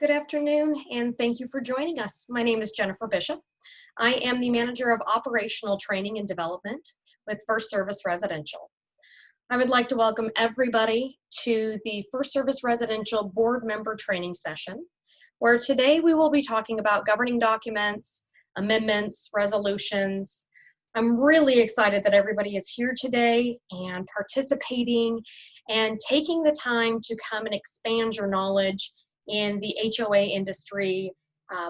Good afternoon, and thank you for joining us. My name is Jennifer Bishop. I am the Manager of Operational Training and Development with FirstService Residential. I would like to welcome everybody to the FirstService Residential Board Member Training Session, where today we will be talking about governing documents, amendments, resolutions. I'm really excited that everybody is here today and participating and taking the time to come and expand your knowledge in the HOA industry,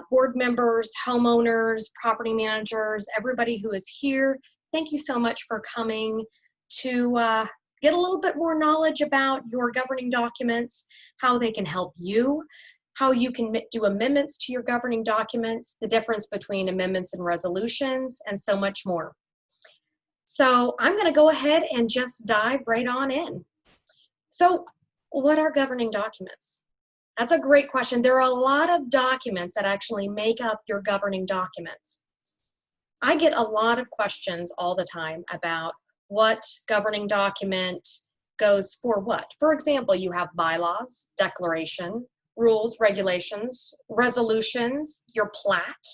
board members, homeowners, property managers, everybody who is here. Thank you so much for coming to get a little bit more knowledge about your governing documents, how they can help you, how you can do amendments to your governing documents, the difference between amendments and resolutions, and so much more. So I'm going to go ahead and just dive right on in. So what are governing documents? That's a great question. There are a lot of documents that actually make up your governing documents. I get a lot of questions all the time about what governing document goes for what. For example, you have bylaws, declaration, rules, regulations, resolutions, your plat,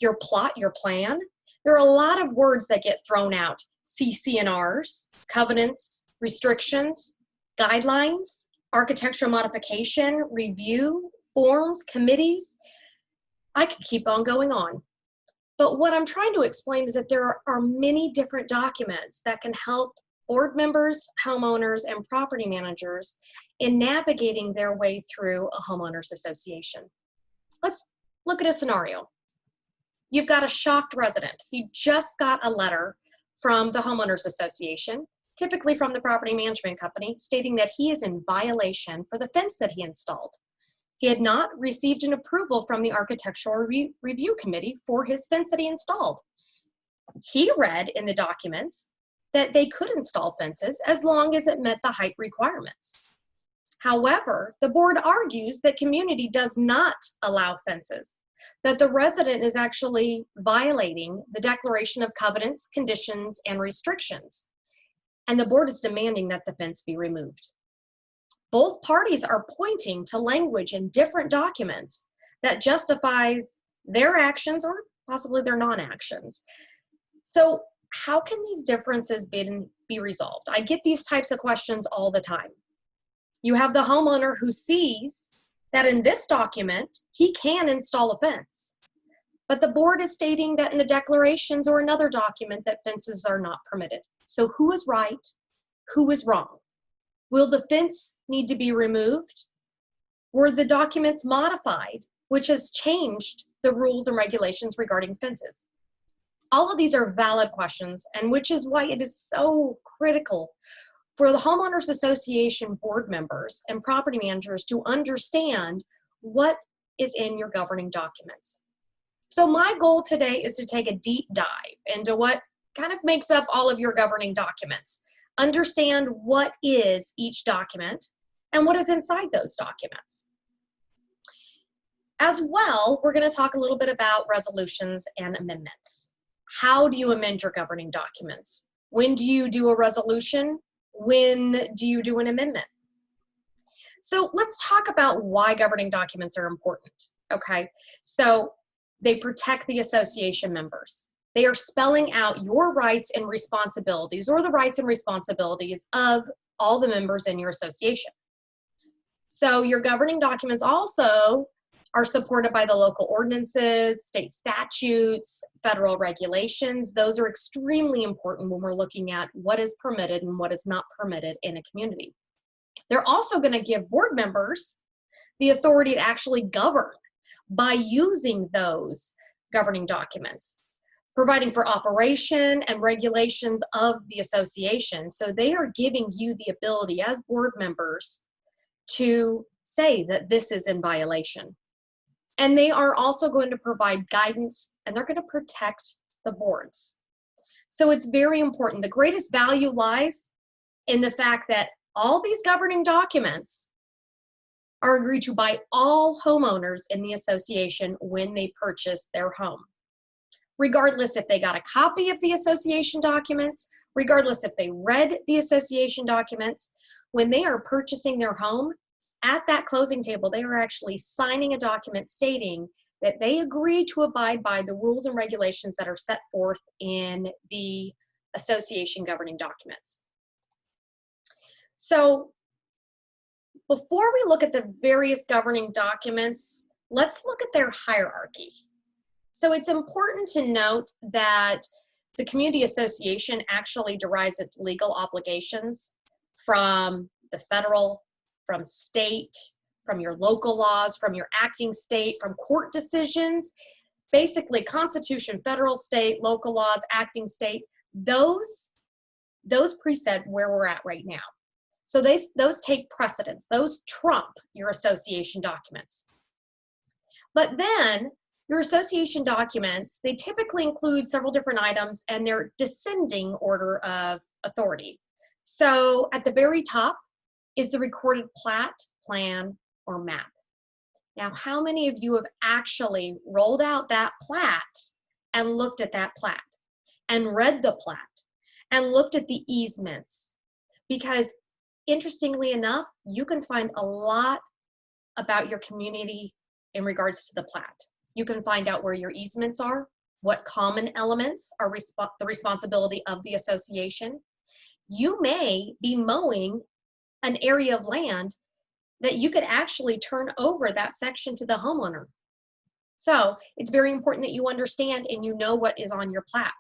your plot, your plan. There are a lot of words that get thrown out. CC&Rs, covenants, restrictions, guidelines, architectural modification, review, forms, committees. I could keep on going on. But what I'm trying to explain is that there are many different documents that can help board members, homeowners, and property managers in navigating their way through a homeowners association. Let's look at a scenario. You've got a shocked resident. He just got a letter from the homeowners association, typically from the property management company, stating that he is in violation for the fence that he installed. He had not received an approval from the architectural review committee for his fence that he installed. He read in the documents that they could install fences as long as it met the height requirements. However, the board argues that community does not allow fences, that the resident is actually violating the declaration of covenants, conditions, and restrictions, and the board is demanding that the fence be removed. Both parties are pointing to language in different documents that justifies their actions or possibly their non-actions. So how can these differences be resolved? I get these types of questions all the time. You have the homeowner who sees that in this document, he can install a fence, but the board is stating that in the declarations or another document that fences are not permitted. So who is right? Who is wrong? Will the fence need to be removed? Were the documents modified, which has changed the rules and regulations regarding fences? All of these are valid questions, and which is why it is so critical for the homeowners association board members and property managers to understand what is in your governing documents. So my goal today is to take a deep dive into what kind of makes up all of your governing documents. Understand what is each document and what is inside those documents. As well, we're going to talk a little bit about resolutions and amendments. How do you amend your governing documents? When do you do a resolution? When do you do an amendment? So let's talk about why governing documents are important, okay? So they protect the association members. They are spelling out your rights and responsibilities, or the rights and responsibilities of all the members in your association. So your governing documents also are supported by the local ordinances, state statutes, federal regulations. Those are extremely important when we're looking at what is permitted and what is not permitted in a community. They're also going to give board members the authority to actually govern by using those governing documents, providing for operation and regulations of the association. So they are giving you the ability as board members to say that this is in violation. And they are also going to provide guidance, and they're going to protect the boards. So it's very important. The greatest value lies in the fact that all these governing documents are agreed to by all homeowners in the association when they purchase their home. Regardless if they got a copy of the association documents, regardless if they read the association documents, when they are purchasing their home, at that closing table, they are actually signing a document stating that they agree to abide by the rules and regulations that are set forth in the association governing documents. So before we look at the various governing documents, let's look at their hierarchy. So it's important to note that the community association actually derives its legal obligations from the federal, from state, from your local laws, from your acting state, from court decisions, basically Constitution, federal, state, local laws, acting state, those preset where we're at right now. So those take precedence, those trump your association documents. But then your association documents, they typically include several different items and they're descending order of authority. So at the very top is the recorded plat, plan, or map. Now, how many of you have actually rolled out that plat and looked at that plat and read the plat and looked at the easements? Because interestingly enough, you can find a lot about your community in regards to the plat. You can find out where your easements are, what common elements are the responsibility of the association. You may be mowing an area of land that you could actually turn over that section to the homeowner. So it's very important that you understand and you know what is on your plat.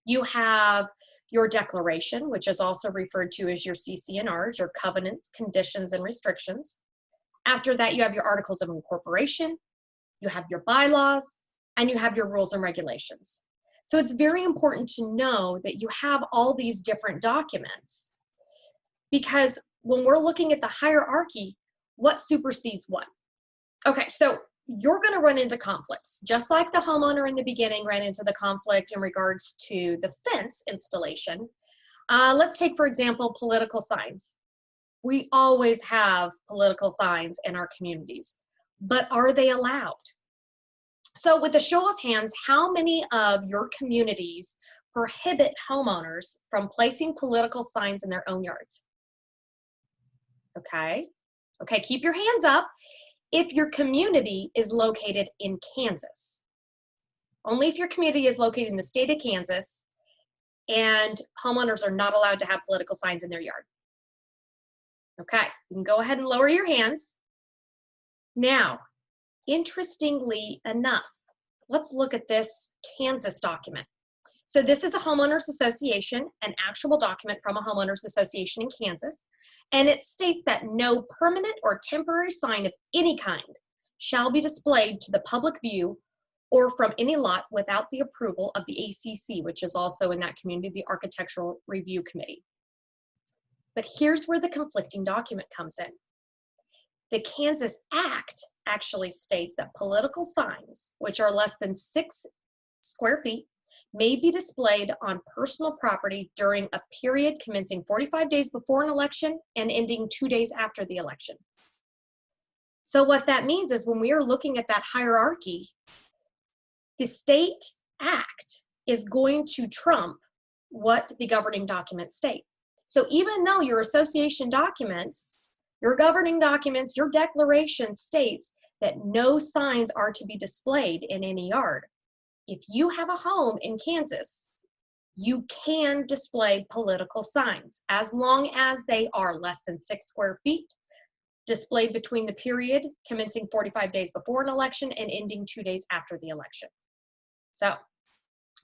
You have your declaration, which is also referred to as your CC&Rs, your covenants, conditions, and restrictions. After that, you have your articles of incorporation, you have your bylaws, and you have your rules and regulations. So it's very important to know that you have all these different documents, because when we're looking at the hierarchy, what supersedes what? Okay, so you're going to run into conflicts, just like the homeowner in the beginning ran into the conflict in regards to the fence installation. Let's take, for example, political signs. We always have political signs in our communities, but are they allowed? So with a show of hands, how many of your communities prohibit homeowners from placing political signs in their own yards? Okay, keep your hands up if your community is located in Kansas. Only if your community is located in the state of Kansas and homeowners are not allowed to have political signs in their yard. Okay, you can go ahead and lower your hands. Now, interestingly enough, let's look at this Kansas document. So this is a homeowners association, an actual document from a homeowners association in Kansas, and it states that no permanent or temporary sign of any kind shall be displayed to the public view or from any lot without the approval of the ACC, which is also in that community, the Architectural Review Committee. But here's where the conflicting document comes in. The Kansas Act actually states that political signs, which are less than 6 square feet, may be displayed on personal property during a period commencing 45 days before an election and ending 2 days after the election. So what that means is when we are looking at that hierarchy, the state act is going to trump what the governing documents state. So even though your association documents, your governing documents, your declaration states that no signs are to be displayed in any yard, if you have a home in Kansas, you can display political signs as long as they are less than 6 square feet, displayed between the period commencing 45 days before an election and ending 2 days after the election. So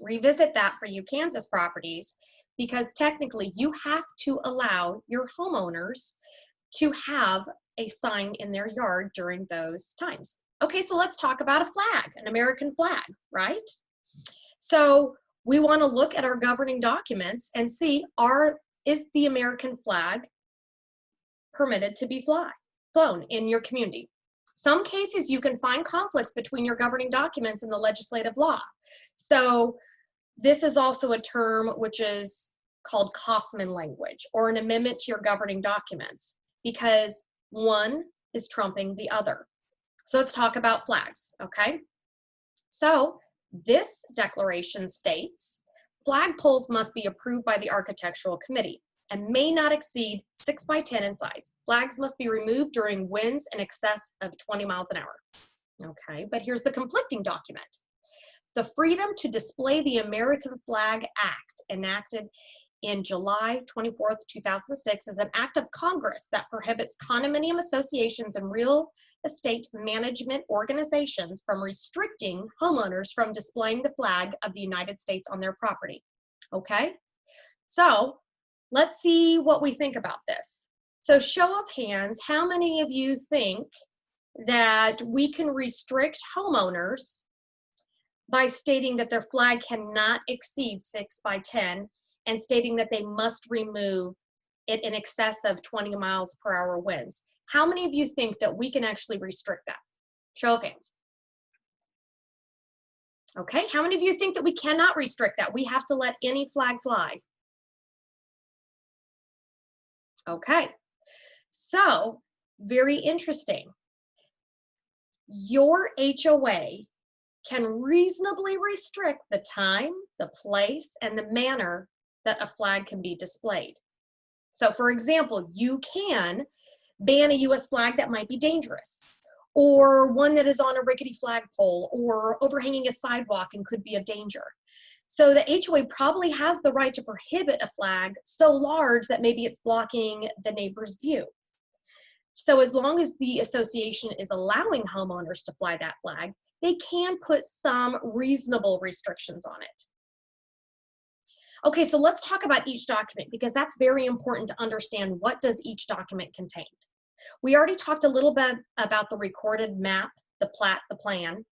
revisit that for you Kansas properties, because technically you have to allow your homeowners to have a sign in their yard during those times. Okay, so let's talk about a flag, an American flag, right? So we want to look at our governing documents and see, is the American flag permitted to be flown in your community? Some cases you can find conflicts between your governing documents and the legislative law. So this is also a term which is called Kaufman language, or an amendment to your governing documents, because one is trumping the other. So let's talk about flags, okay? So this declaration states, flagpoles must be approved by the Architectural Committee, and may not exceed 6 by 10 in size. Flags must be removed during winds in excess of 20 miles an hour. Okay, but here's the conflicting document. The Freedom to Display the American Flag Act, enacted in July 24th, 2006, is an act of Congress that prohibits condominium associations and real estate management organizations from restricting homeowners from displaying the flag of the United States on their property. Okay, so let's see what we think about this. So show of hands, how many of you think that we can restrict homeowners by stating that their flag cannot exceed 6 by 10 and stating that they must remove it in excess of 20 miles per hour winds? How many of you think that we can actually restrict that? Show of hands. Okay, how many of you think that we cannot restrict that? We have to let any flag fly. Okay, so very interesting. Your HOA can reasonably restrict the time, the place, and the manner that a flag can be displayed. So for example, you can ban a US flag that might be dangerous, or one that is on a rickety flagpole or overhanging a sidewalk and could be of danger. So the HOA probably has the right to prohibit a flag so large that maybe it's blocking the neighbor's view. So as long as the association is allowing homeowners to fly that flag, they can put some reasonable restrictions on it. Okay, so let's talk about each document, because that's very important to understand what does each document contain. We already talked a little bit about the recorded map, the plat, the plan.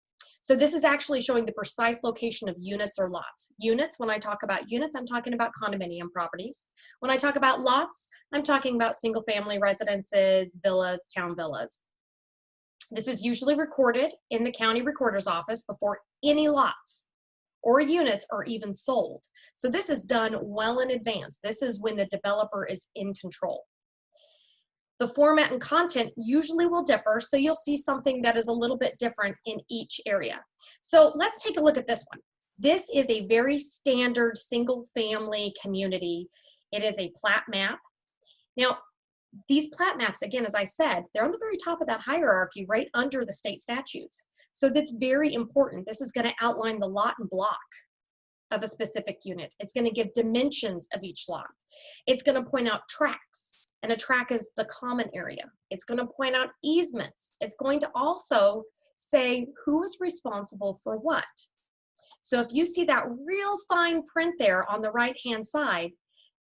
So this is actually showing the precise location of units or lots. Units, when I talk about units, I'm talking about condominium properties. When I talk about lots, I'm talking about single family residences, villas, town villas. This is usually recorded in the county recorder's office before any lots or units are even sold. So this is done well in advance. This is when the developer is in control. The format and content usually will differ, so you'll see something that is a little bit different in each area. So let's take a look at this one. This is a very standard single family community. It is a plat map. Now, these plat maps, again, as I said, they're on the very top of that hierarchy right under the state statutes. So that's very important. This is going to outline the lot and block of a specific unit. It's going to give dimensions of each lot. It's going to point out tracks. And a track is the common area. It's going to point out easements. It's going to also say who is responsible for what. So if you see that real fine print there on the right-hand side,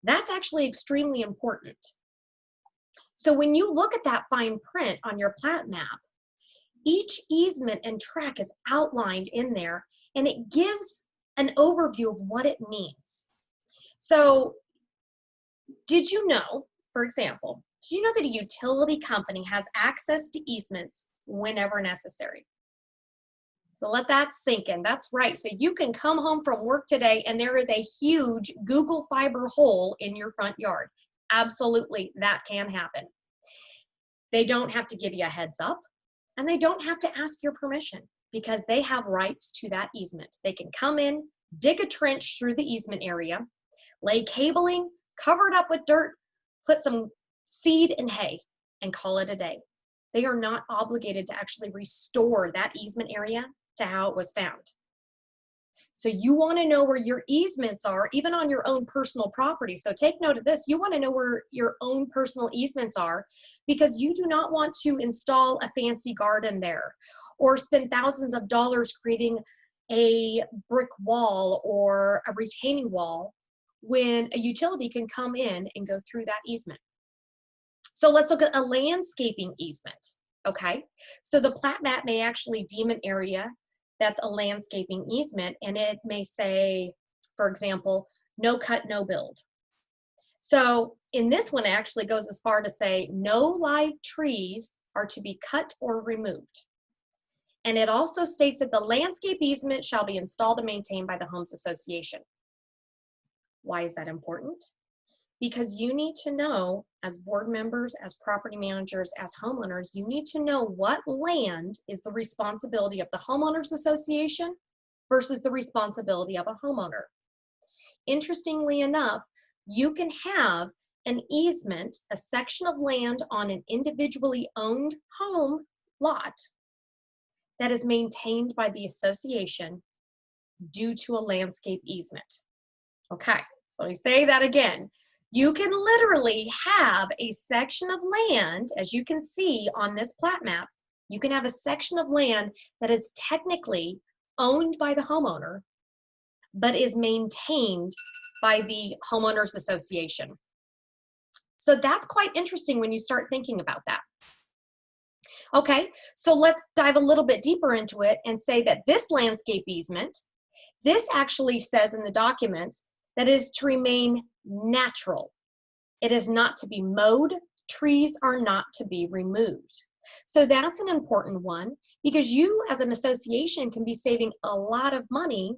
that's actually extremely important. So when you look at that fine print on your plat map, each easement and track is outlined in there, and it gives an overview of what it means. So did you know, for example, do you know that a utility company has access to easements whenever necessary? So let that sink in. That's right. So you can come home from work today and there is a huge Google Fiber hole in your front yard. Absolutely, that can happen. They don't have to give you a heads up, and they don't have to ask your permission, because they have rights to that easement. They can come in, dig a trench through the easement area, lay cabling, cover it up with dirt, put some seed and hay, and call it a day. They are not obligated to actually restore that easement area to how it was found. So you want to know where your easements are, even on your own personal property. So take note of this. You want to know where your own personal easements are, because you do not want to install a fancy garden there or spend thousands of dollars creating a brick wall or a retaining wall when a utility can come in and go through that easement. So let's look at a landscaping easement, okay? So the plat map may actually deem an area that's a landscaping easement, and it may say, for example, no cut, no build. So in this one, it actually goes as far to say no live trees are to be cut or removed. And it also states that the landscape easement shall be installed and maintained by the Homes Association. Why is that important? Because you need to know, as board members, as property managers, as homeowners, you need to know what land is the responsibility of the homeowners association versus the responsibility of a homeowner. Interestingly enough, you can have An easement, a section of land on an individually owned home lot that is maintained by the association due to a landscape easement. Okay, so let me say that again. You can literally have a section of land, as you can see on this plat map, you can have a section of land that is technically owned by the homeowner, but is maintained by the homeowners association. So that's quite interesting when you start thinking about that. Okay, so let's dive a little bit deeper into it and say that this landscape easement, this actually says in the documents that is to remain natural. It is not to be mowed. Trees are not to be removed. So that's an important one because you as an association can be saving a lot of money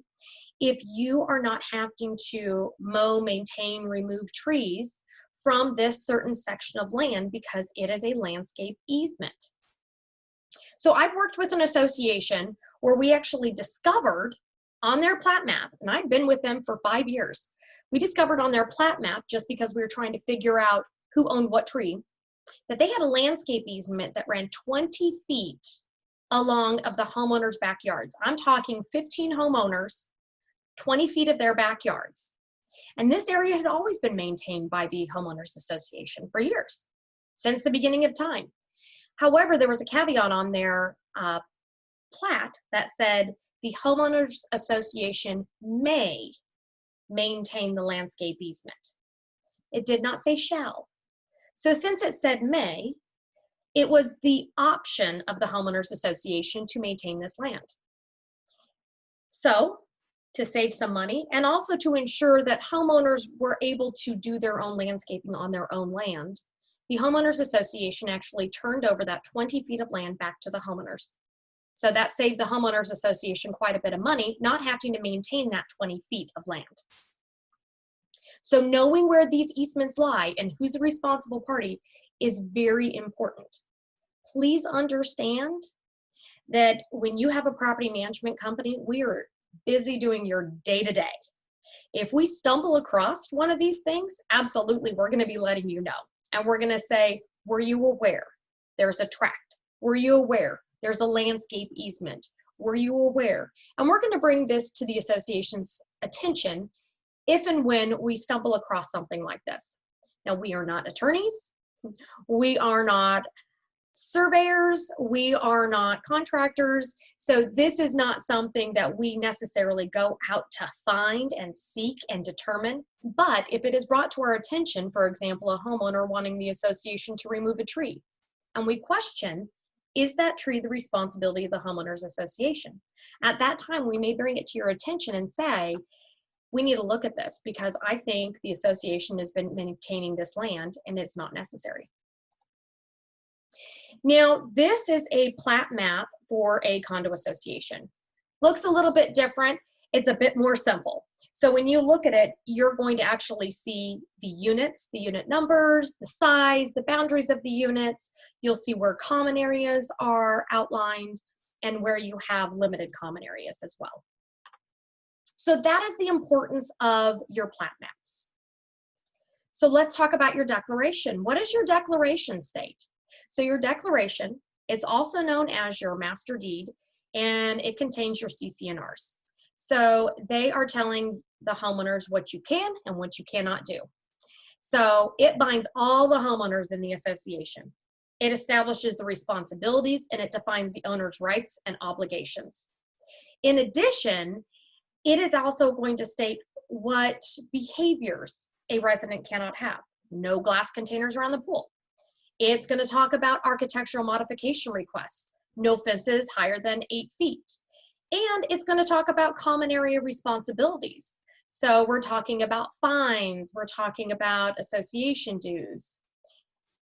if you are not having to mow, maintain, remove trees from this certain section of land because it is a landscape easement. So I've worked with an association where we actually discovered on their plat map, and I've been with them for 5 years, we discovered on their plat map, just because we were trying to figure out who owned what tree, that they had a landscape easement that ran 20 feet along of the homeowners' backyards. I'm talking 15 homeowners, 20 feet of their backyards. And this area had always been maintained by the homeowners association for years, since the beginning of time. However, there was a caveat on their plat that said the homeowners association may maintain the landscape easement. It did not say shall. So since it said may, it was the option of the homeowners association to maintain this land. So to save some money and also to ensure that homeowners were able to do their own landscaping on their own land, the homeowners association actually turned over that 20 feet of land back to the homeowners. So that saved the homeowners association quite a bit of money, not having to maintain that 20 feet of land. So knowing where these easements lie and who's a responsible party is very important. Please understand that when you have a property management company, we are busy doing your day-to-day. If we stumble across one of these things, absolutely, we're going to be letting you know. And we're going to say, were you aware there's a tract? Were you aware there's a landscape easement? Were you aware? And we're going to bring this to the association's attention if and when we stumble across something like this. Now, we are not attorneys. We are not surveyors. We are not contractors. So this is not something that we necessarily go out to find and seek and determine. But if it is brought to our attention, for example, a homeowner wanting the association to remove a tree, and we question, is that tree the responsibility of the homeowners association? At that time, we may bring it to your attention and say, we need to look at this because I think the association has been maintaining this land and it's not necessary. Now, this is a plat map for a condo association. Looks a little bit different. It's a bit more simple. So when you look at it, you're going to actually see the units, the unit numbers, the size, the boundaries of the units. You'll see where common areas are outlined and where you have limited common areas as well. So that is the importance of your plat maps. So let's talk about your declaration. What does your declaration state? So your declaration is also known as your master deed, and it contains your CC&Rs. So they are telling the homeowners what you can and what you cannot do. So it binds all the homeowners in the association. It establishes the responsibilities and it defines the owner's rights and obligations. In addition, it is also going to state what behaviors a resident cannot have. No glass containers around the pool. It's going to talk about architectural modification requests, no fences higher than 8 feet. And it's going to talk about common area responsibilities. So we're talking about fines, we're talking about association dues.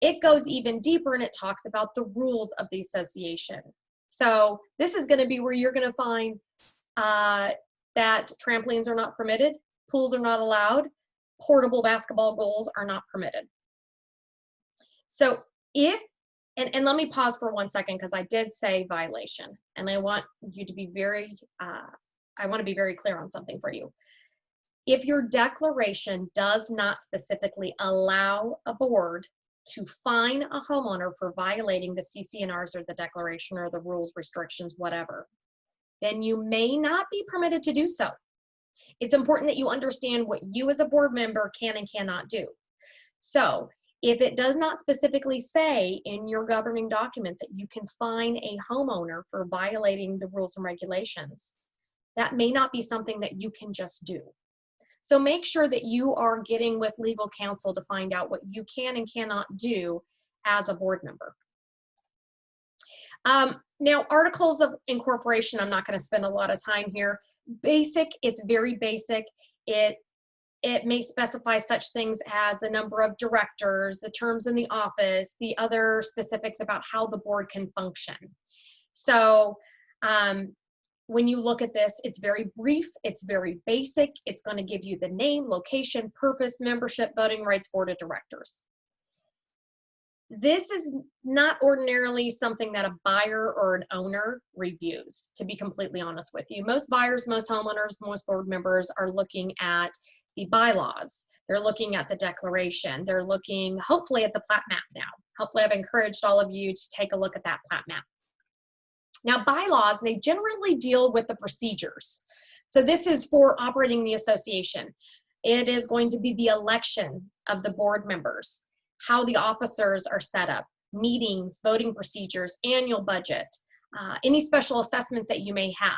It goes even deeper and it talks about the rules of the association. So this is going to be where you're going to find that trampolines are not permitted, pools are not allowed, portable basketball goals are not permitted. So if, and let me pause for 1 second because I did say violation, and I want you to be very, I want to be very clear on something for you. If your declaration does not specifically allow a board to fine a homeowner for violating the CC&Rs or the declaration or the rules, restrictions, whatever, then you may not be permitted to do so. It's important that you understand what you as a board member can and cannot do. So if it does not specifically say in your governing documents that you can fine a homeowner for violating the rules and regulations, that may not be something that you can just do. So make sure that you are getting with legal counsel to find out what you can and cannot do as a board member. Now, articles of incorporation, I'm not going to spend a lot of time here. Basic, it's very basic. It may specify such things as the number of directors, the terms in the office, the other specifics about how the board can function. So when you look at this, it's very brief, it's very basic. It's going to give you the name, location, purpose, membership, voting rights, board of directors. This is not ordinarily something that a buyer or an owner reviews, to be completely honest with you. Most buyers, most homeowners, most board members are looking at the bylaws. They're looking at the declaration. They're looking, hopefully, at the plat map now. Hopefully, I've encouraged all of you to take a look at that plat map. Now, bylaws, they generally deal with the procedures. So this is for operating the association. It is going to be the election of the board members, how the officers are set up, meetings, voting procedures, annual budget, any special assessments that you may have.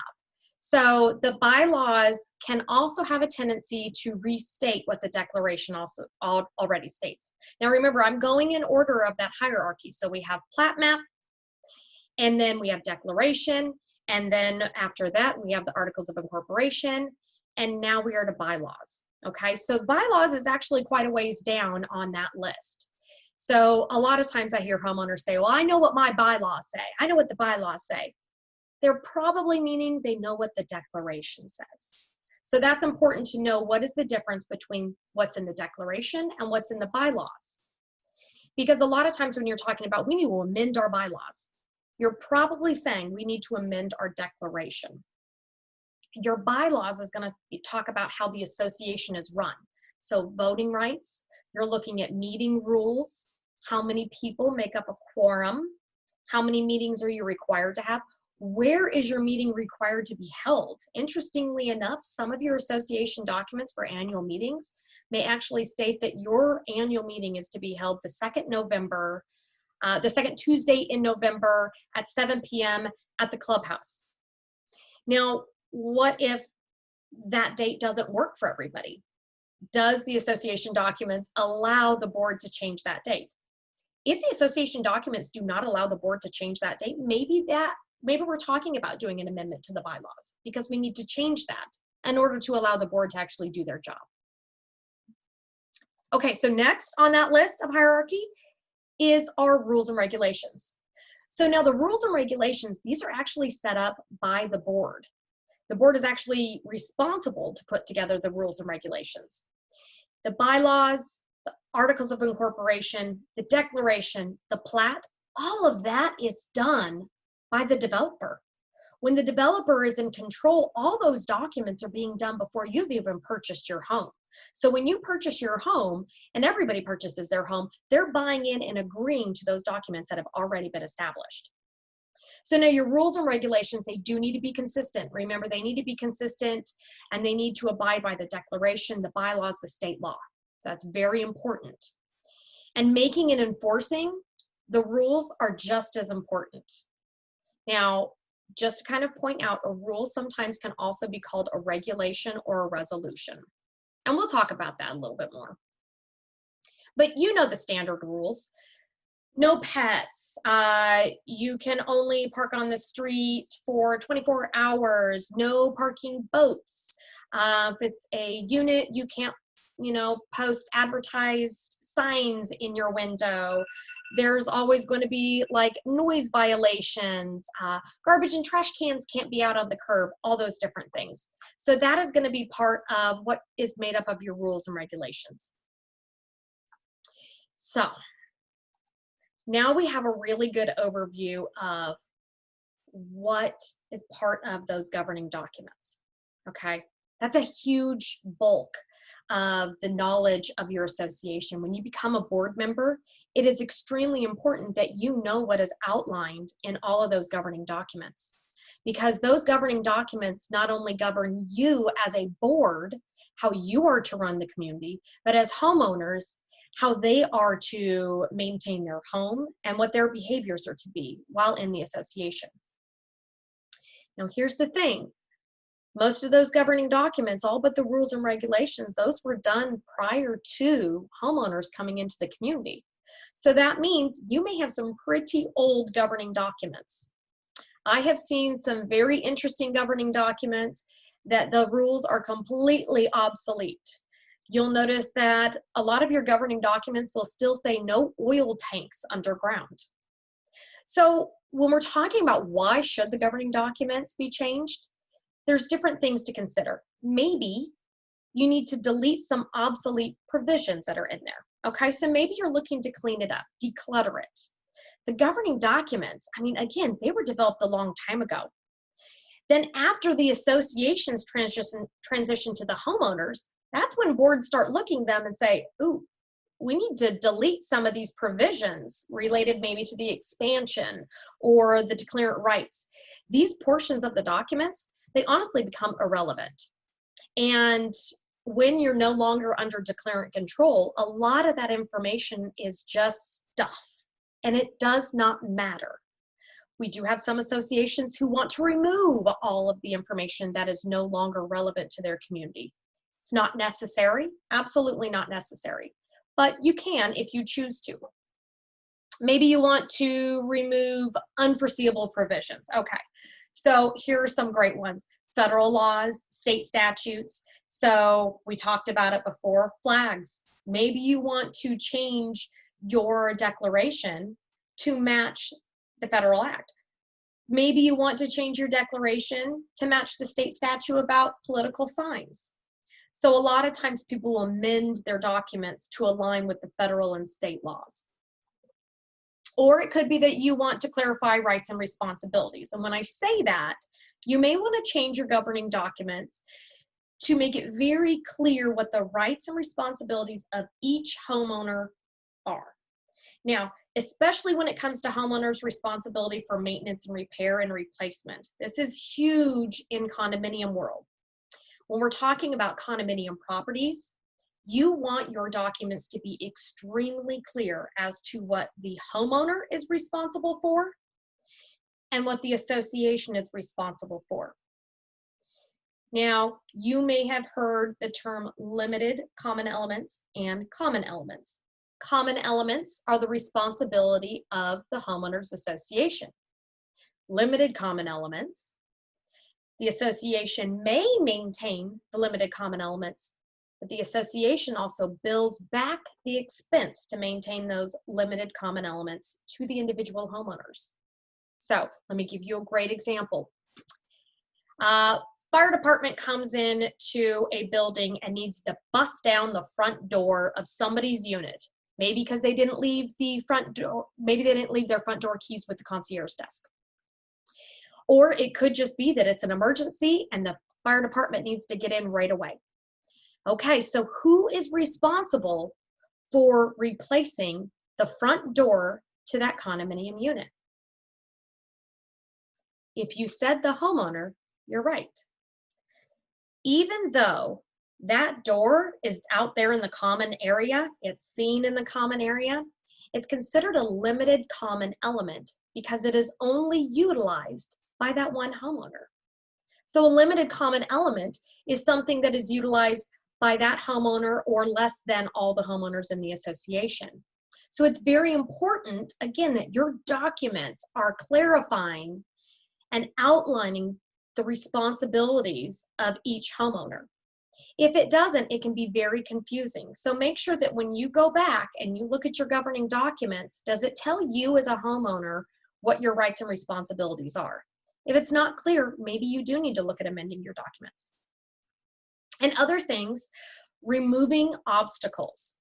So the bylaws can also have a tendency to restate what the declaration also already states. Now remember, I'm going in order of that hierarchy. So we have plat map, and then we have declaration, and then after that we have the articles of incorporation, and now we are to bylaws. Okay, so bylaws is actually quite a ways down on that list. So a lot of times I hear homeowners say, well, I know what my bylaws say. I know what the bylaws say. They're probably meaning they know what the declaration says. So that's important to know, what is the difference between what's in the declaration and what's in the bylaws. Because a lot of times when you're talking about, we need to amend our bylaws, you're probably saying we need to amend our declaration. Your bylaws is going to talk about how the association is run. So voting rights, you're looking at meeting rules, how many people make up a quorum, how many meetings are you required to have, where is your meeting required to be held. Interestingly enough, some of your association documents for annual meetings may actually state that your annual meeting is to be held the second Tuesday in November at 7 p.m. at the clubhouse. Now, what if that date doesn't work for everybody? Does the association documents allow the board to change that date? If the association documents do not allow the board to change that date, maybe we're talking about doing an amendment to the bylaws, because we need to change that in order to allow the board to actually do their job. Okay, so next on that list of hierarchy is our rules and regulations. So now the rules and regulations, these are actually set up by the board. The board is actually responsible to put together the rules and regulations. The bylaws, the articles of incorporation, the declaration, the plat, all of that is done by the developer. When the developer is in control, all those documents are being done before you've even purchased your home. So when you purchase your home, and everybody purchases their home, they're buying in and agreeing to those documents that have already been established. So now your rules and regulations, they do need to be consistent. Remember, they need to be consistent, and they need to abide by the declaration, the bylaws, the state law. So that's very important. And making and enforcing the rules are just as important. Now, just to kind of point out, a rule sometimes can also be called a regulation or a resolution. And we'll talk about that a little bit more. But you know the standard rules. No pets, you can only park on the street for 24 hours, no parking boats. If it's a unit, you can't, post advertised signs in your window. There's always going to be like noise violations, garbage and trash cans can't be out on the curb, all those different things. So that is going to be part of what is made up of your rules and regulations. So now we have a really good overview of what is part of those governing documents, okay? That's a huge bulk of the knowledge of your association. When you become a board member, it is extremely important that you know what is outlined in all of those governing documents, because those governing documents not only govern you as a board, how you are to run the community, but as homeowners, how they are to maintain their home and what their behaviors are to be while in the association. Now, here's the thing. Most of those governing documents, all but the rules and regulations, those were done prior to homeowners coming into the community. So that means you may have some pretty old governing documents. I have seen some very interesting governing documents that the rules are completely obsolete. You'll notice that a lot of your governing documents will still say no oil tanks underground. So when we're talking about why should the governing documents be changed, there's different things to consider. Maybe you need to delete some obsolete provisions that are in there. Okay, so maybe you're looking to clean it up, declutter it. The governing documents, I mean, again, they were developed a long time ago. Then after the associations transition to the homeowners, that's when boards start looking at them and say, ooh, we need to delete some of these provisions related maybe to the expansion or the declarant rights. These portions of the documents, they honestly become irrelevant. And when you're no longer under declarant control, a lot of that information is just stuff, and it does not matter. We do have some associations who want to remove all of the information that is no longer relevant to their community. It's not necessary, absolutely not necessary, but you can if you choose to. Maybe you want to remove unforeseeable provisions. Okay, so here are some great ones. Federal laws, state statutes. So we talked about it before, flags. Maybe you want to change your declaration to match the federal act. Maybe you want to change your declaration to match the state statute about political signs. So a lot of times people will amend their documents to align with the federal and state laws. Or it could be that you want to clarify rights and responsibilities. And when I say that, you may want to change your governing documents to make it very clear what the rights and responsibilities of each homeowner are. Now, especially when it comes to homeowners' responsibility for maintenance and repair and replacement. This is huge in condominium world. When we're talking about condominium properties, you want your documents to be extremely clear as to what the homeowner is responsible for and what the association is responsible for. Now, you may have heard the term limited common elements and common elements. Common elements are the responsibility of the homeowners association. Limited common elements, the association may maintain the limited common elements, but the association also bills back the expense to maintain those limited common elements to the individual homeowners. So let me give you a great example. Fire department comes in to a building and needs to bust down the front door of somebody's unit. Maybe because they didn't leave the front door, maybe they didn't leave their front door keys with the concierge desk. Or it could just be that it's an emergency and the fire department needs to get in right away. Okay, so who is responsible for replacing the front door to that condominium unit? If you said the homeowner, you're right. Even though that door is out there in the common area, it's seen in the common area, it's considered a limited common element because it is only utilized by that one homeowner. So a limited common element is something that is utilized by that homeowner or less than all the homeowners in the association. So it's very important, again, that your documents are clarifying and outlining the responsibilities of each homeowner. If it doesn't, it can be very confusing. So make sure that when you go back and you look at your governing documents, does it tell you as a homeowner what your rights and responsibilities are? If it's not clear, maybe you do need to look at amending your documents. And other things, removing obstacles.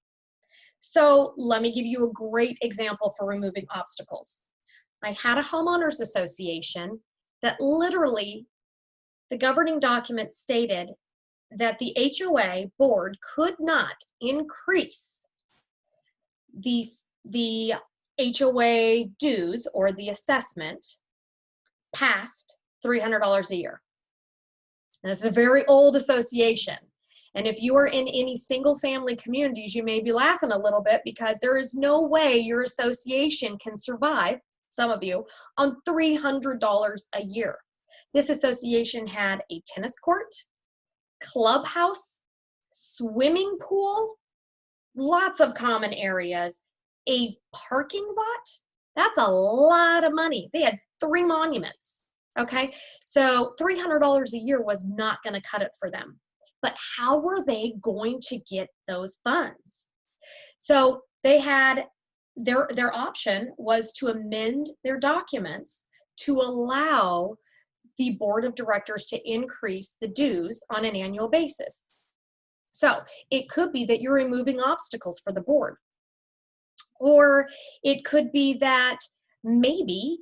So let me give you a great example for removing obstacles. I had a homeowners association that literally the governing document stated that the HOA board could not increase the HOA dues or the assessment past $300 a year. And this is a very old association. And if you are in any single family communities, you may be laughing a little bit because there is no way your association can survive, some of you, on $300 a year. This association had a tennis court, clubhouse, swimming pool, lots of common areas, a parking lot. That's a lot of money. They had 3 monuments, okay? So $300 a year was not going to cut it for them. But how were they going to get those funds? So they had, their option was to amend their documents to allow the board of directors to increase the dues on an annual basis. So it could be that you're removing obstacles for the board. Or it could be that maybe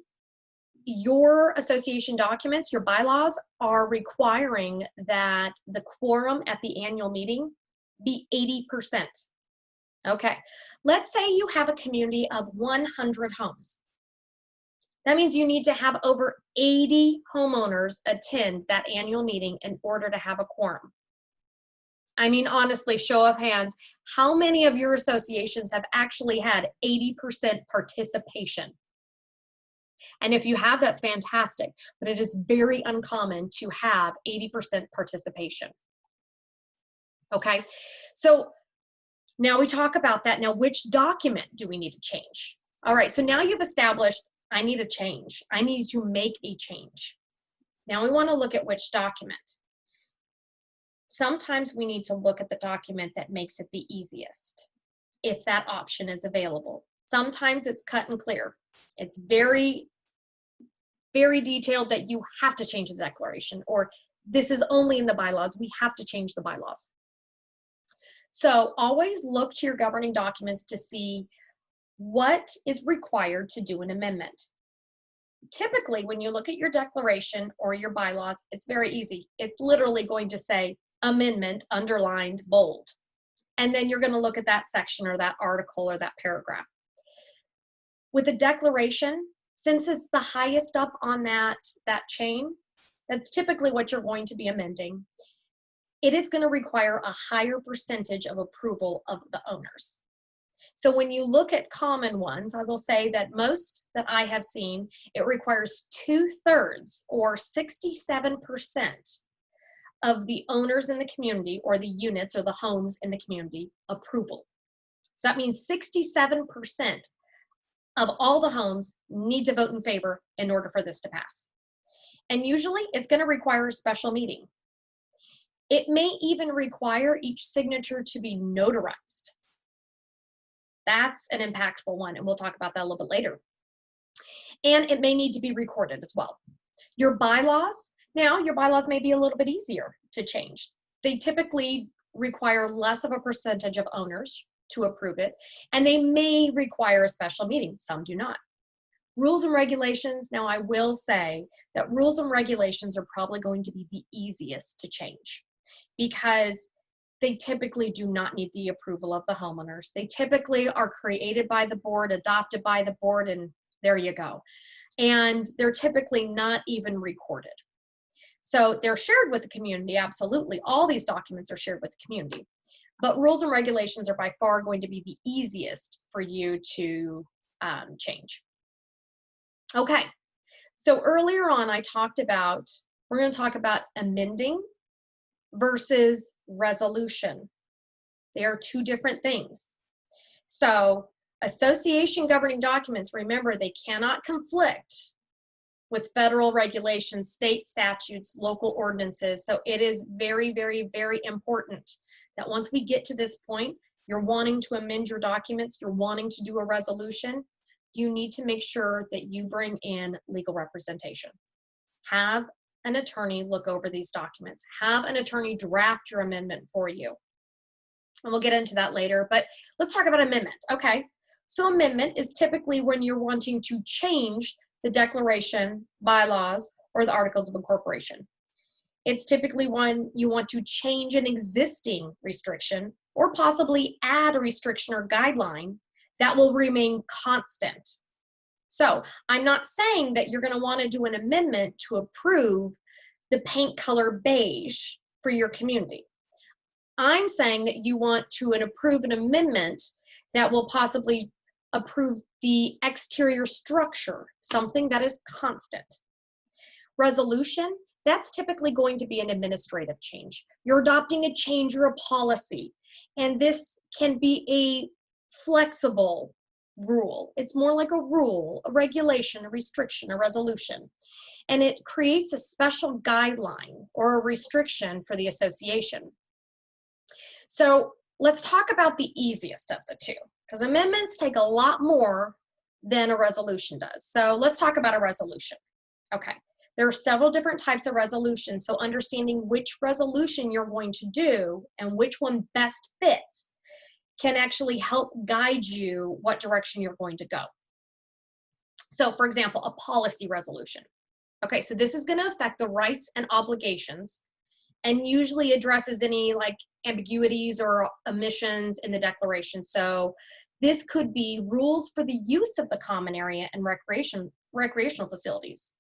your association documents, your bylaws, are requiring that the quorum at the annual meeting be 80%. Okay, let's say you have a community of 100 homes. That means you need to have over 80 homeowners attend that annual meeting in order to have a quorum. I mean, honestly, show of hands, how many of your associations have actually had 80% participation? And if you have, that's fantastic, but it is very uncommon to have 80% participation. Okay, so now we talk about that. Now, which document do we need to change? All right, so now you've established, I need a change. I need to make a change. Now we want to look at which document. Sometimes we need to look at the document that makes it the easiest, if that option is available. Sometimes it's cut and clear. It's very, very detailed that you have to change the declaration, or this is only in the bylaws. We have to change the bylaws. So always look to your governing documents to see what is required to do an amendment. Typically, when you look at your declaration or your bylaws, it's very easy. It's literally going to say amendment, underlined, bold. And then you're going to look at that section or that article or that paragraph. With a declaration, since it's the highest up on that chain, that's typically what you're going to be amending. It is going to require a higher percentage of approval of the owners. So when you look at common ones, I will say that most that I have seen, it requires 2/3 or 67% of the owners in the community, or the units or the homes in the community, approval. So that means 67% of all the homes need to vote in favor in order for this to pass. And usually it's going to require a special meeting. It may even require each signature to be notarized. That's an impactful one, and we'll talk about that a little bit later. And it may need to be recorded as well. Your bylaws, now your bylaws may be a little bit easier to change. They typically require less of a percentage of owners to approve it, and they may require a special meeting. Some do not. Rules and regulations, now I will say that rules and regulations are probably going to be the easiest to change because they typically do not need the approval of the homeowners. They typically are created by the board, adopted by the board, and there you go. And they're typically not even recorded. So they're shared with the community, absolutely. All these documents are shared with the community. But rules and regulations are by far going to be the easiest for you to change. Okay, so earlier on I talked about, we're going to talk about amending versus resolution. They are two different things. So association governing documents, remember, they cannot conflict with federal regulations, state statutes, local ordinances. So it is very, very, very important that once we get to this point, you're wanting to amend your documents, you're wanting to do a resolution, you need to make sure that you bring in legal representation. Have an attorney look over these documents. Have an attorney draft your amendment for you. And we'll get into that later, but let's talk about amendment. Okay, so amendment is typically when you're wanting to change the declaration, bylaws, or the articles of incorporation. It's typically when you want to change an existing restriction or possibly add a restriction or guideline that will remain constant. So I'm not saying that you're going to want to do an amendment to approve the paint color beige for your community. I'm saying that you want to approve an amendment that will possibly approve the exterior structure, something that is constant. Resolution, that's typically going to be an administrative change. You're adopting a change or a policy, and this can be a flexible rule. It's more like a rule, a regulation, a restriction, a resolution, and it creates a special guideline or a restriction for the association. So let's talk about the easiest of the two, because amendments take a lot more than a resolution does. So let's talk about a resolution. Okay. There are several different types of resolutions, so understanding which resolution you're going to do and which one best fits can actually help guide you what direction you're going to go. So for example, a policy resolution. Okay, so this is going to affect the rights and obligations and usually addresses any like ambiguities or omissions in the declaration. So this could be rules for the use of the common area and recreational facilities.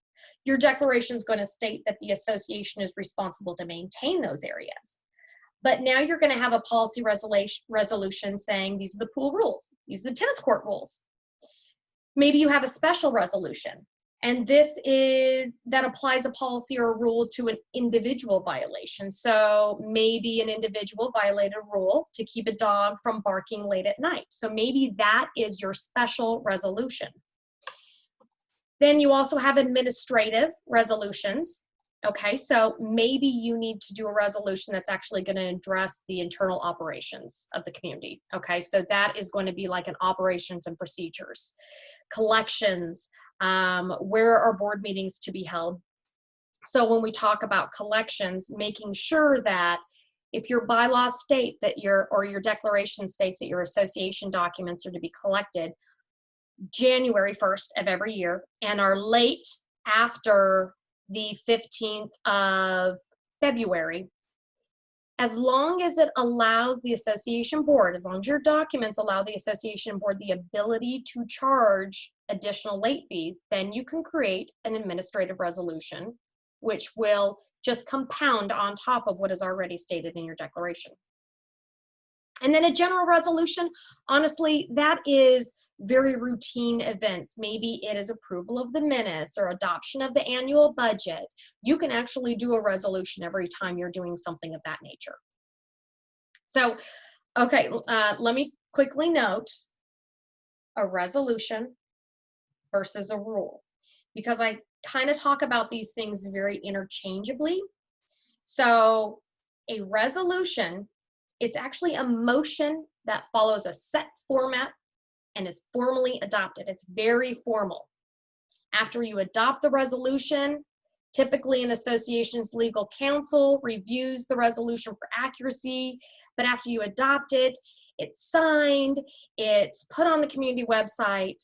Your declaration is going to state that the association is responsible to maintain those areas. But now you're going to have a policy resolution saying these are the pool rules, these are the tennis court rules. Maybe you have a special resolution, and that applies a policy or a rule to an individual violation. So maybe an individual violated a rule to keep a dog from barking late at night. So maybe that is your special resolution. Then you also have administrative resolutions. Okay, so maybe you need to do a resolution that's actually going to address the internal operations of the community. Okay, so that is going to be like an operations and procedures, collections, where are board meetings to be held. So when we talk about collections, making sure that if your bylaws state that your declaration states that your association documents are to be collected January 1st of every year and are late after the 15th of February, as long as it allows the association board, as long as your documents allow the association board the ability to charge additional late fees, then you can create an administrative resolution, which will just compound on top of what is already stated in your declaration. And then a general resolution, honestly, that is very routine events. Maybe it is approval of the minutes or adoption of the annual budget. You can actually do a resolution every time you're doing something of that nature. So, okay, let me quickly note a resolution versus a rule, because I kind of talk about these things very interchangeably. So a resolution, it's actually a motion that follows a set format and is formally adopted. It's very formal. After you adopt the resolution, typically an association's legal counsel reviews the resolution for accuracy, but after you adopt it, it's signed, it's put on the community website.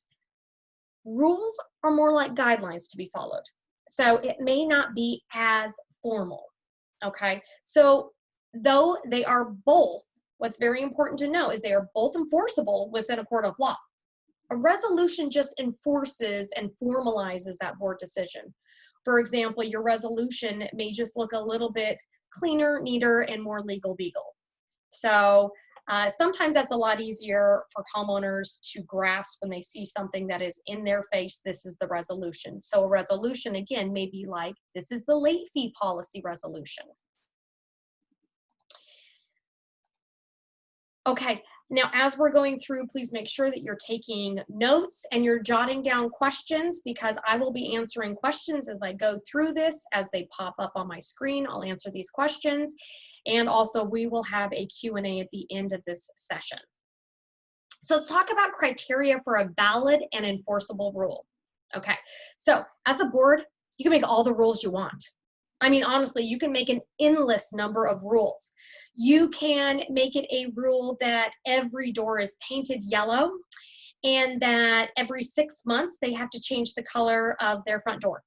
Rules are more like guidelines to be followed. So it may not be as formal, okay? So though they are both, what's very important to know is they are both enforceable within a court of law. A resolution just enforces and formalizes that board decision. For example, your resolution may just look a little bit cleaner, neater, and more legal. So sometimes that's a lot easier for homeowners to grasp when they see something that is in their face. This is the resolution. So a resolution, again, may be like, this is the late fee policy resolution. Okay, now as we're going through, please make sure that you're taking notes and you're jotting down questions, because I will be answering questions as I go through this. As they pop up on my screen, I'll answer these questions. And also we will have a Q&A at the end of this session. So let's talk about criteria for a valid and enforceable rule. Okay, so as a board, you can make all the rules you want. I mean, honestly, you can make an endless number of rules. You can make it a rule that every door is painted yellow and that every 6 months they have to change the color of their front door.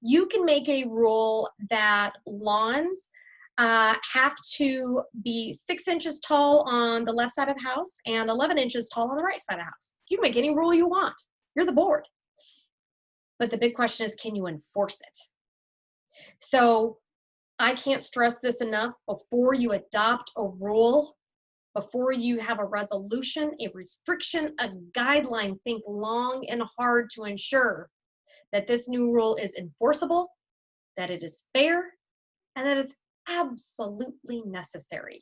You can make a rule that lawns have to be 6 inches tall on the left side of the house and 11 inches tall on the right side of the house. You can make any rule you want. You're the board. But the big question is, can you enforce it? So I can't stress this enough. Before you adopt a rule, before you have a resolution, a restriction, a guideline, think long and hard to ensure that this new rule is enforceable, that it is fair, and that it's absolutely necessary.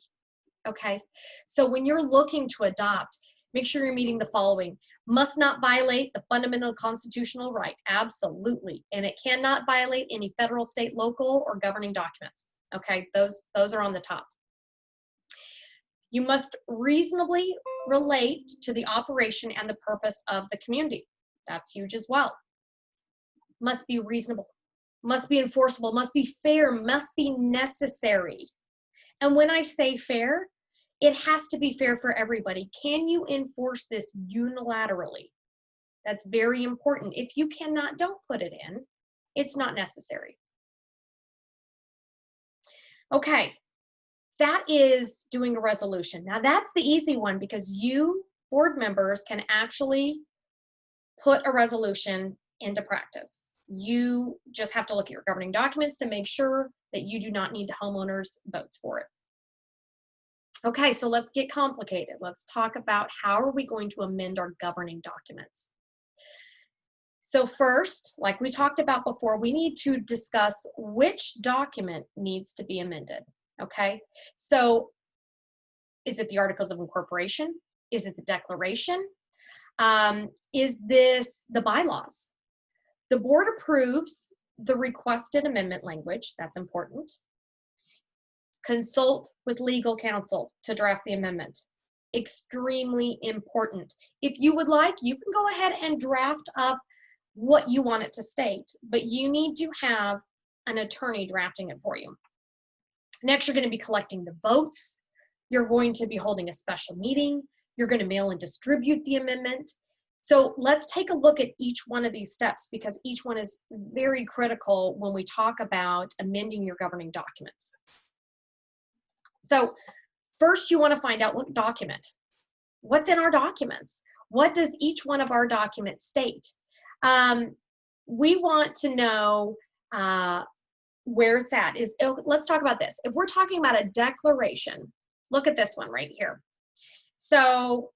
Okay? So when you're looking to adopt, make sure you're meeting the following. Must not violate the fundamental constitutional right. Absolutely. And it cannot violate any federal, state, local, or governing documents. Okay? Those are on the top. You must reasonably relate to the operation and the purpose of the community. That's huge as well. Must be reasonable, must be enforceable, must be fair, must be necessary. And when I say fair, it has to be fair for everybody. Can you enforce this unilaterally? That's very important. If you cannot, don't put it in. It's not necessary. Okay, that is doing a resolution. Now that's the easy one because you, board members, can actually put a resolution into practice. You just have to look at your governing documents to make sure that you do not need homeowners' votes for it. Okay, so let's get complicated. Let's talk about how are we going to amend our governing documents. So first, like we talked about before, we need to discuss which document needs to be amended. Okay, so is it the Articles of Incorporation? Is it the Declaration? Is this the bylaws? The board approves the requested amendment language. That's important. Consult with legal counsel to draft the amendment. Extremely important. If you would like, you can go ahead and draft up what you want it to state, but you need to have an attorney drafting it for you. Next, you're going to be collecting the votes. You're going to be holding a special meeting. You're going to mail and distribute the amendment. So let's take a look at each one of these steps because each one is very critical when we talk about amending your governing documents. So first you want to find out what document. What's in our documents? What does each one of our documents state? We want to know where it's at. Let's talk about this. If we're talking about a declaration, look at this one right here. So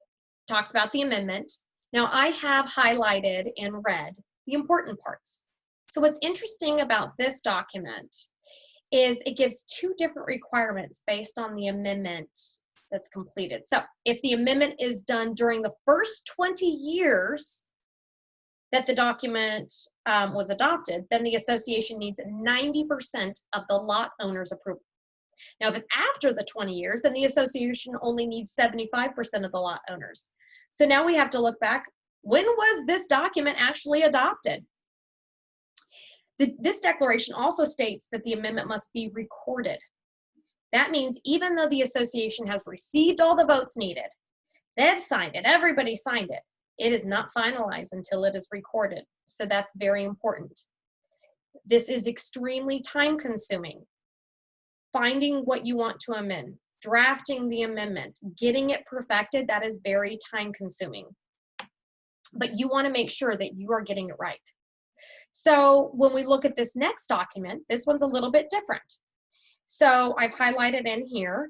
talks about the amendment. Now I have highlighted in red the important parts. So what's interesting about this document is it gives two different requirements based on the amendment that's completed. So if the amendment is done during the first 20 years that the document was adopted, then the association needs 90% of the lot owner's approval. Now if it's after the 20 years, then the association only needs 75% of the lot owners. So now we have to look back, when was this document actually adopted? This declaration also states that the amendment must be recorded. That means even though the association has received all the votes needed, they've signed it, everybody signed it, it is not finalized until it is recorded. So that's very important. This is extremely time consuming. Finding what you want to amend, drafting the amendment, getting it perfected, that is very time consuming. But you want to make sure that you are getting it right. So when we look at this next document, this one's a little bit different. So I've highlighted in here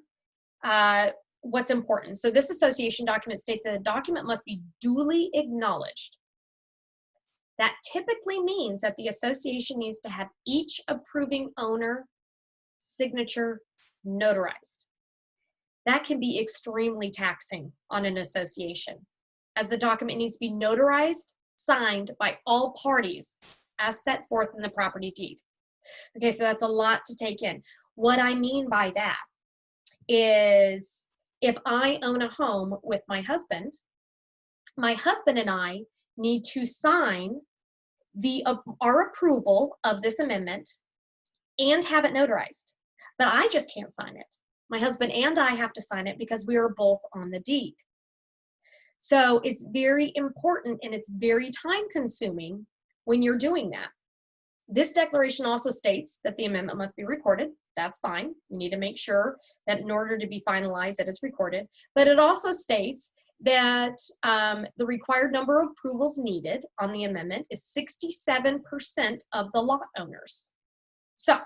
what's important. So this association document states that a document must be duly acknowledged. That typically means that the association needs to have each approving owner signature notarized. That can be extremely taxing on an association, as the document needs to be notarized, signed by all parties as set forth in the property deed. Okay, so that's a lot to take in. What I mean by that is if I own a home with my husband and I need to sign our approval of this amendment and have it notarized. But I just can't sign it. My husband and I have to sign it because we are both on the deed. So it's very important and it's very time consuming when you're doing that. This declaration also states that the amendment must be recorded. That's fine. We need to make sure that in order to be finalized, it is recorded. But it also states that the required number of approvals needed on the amendment is 67% of the lot owners. So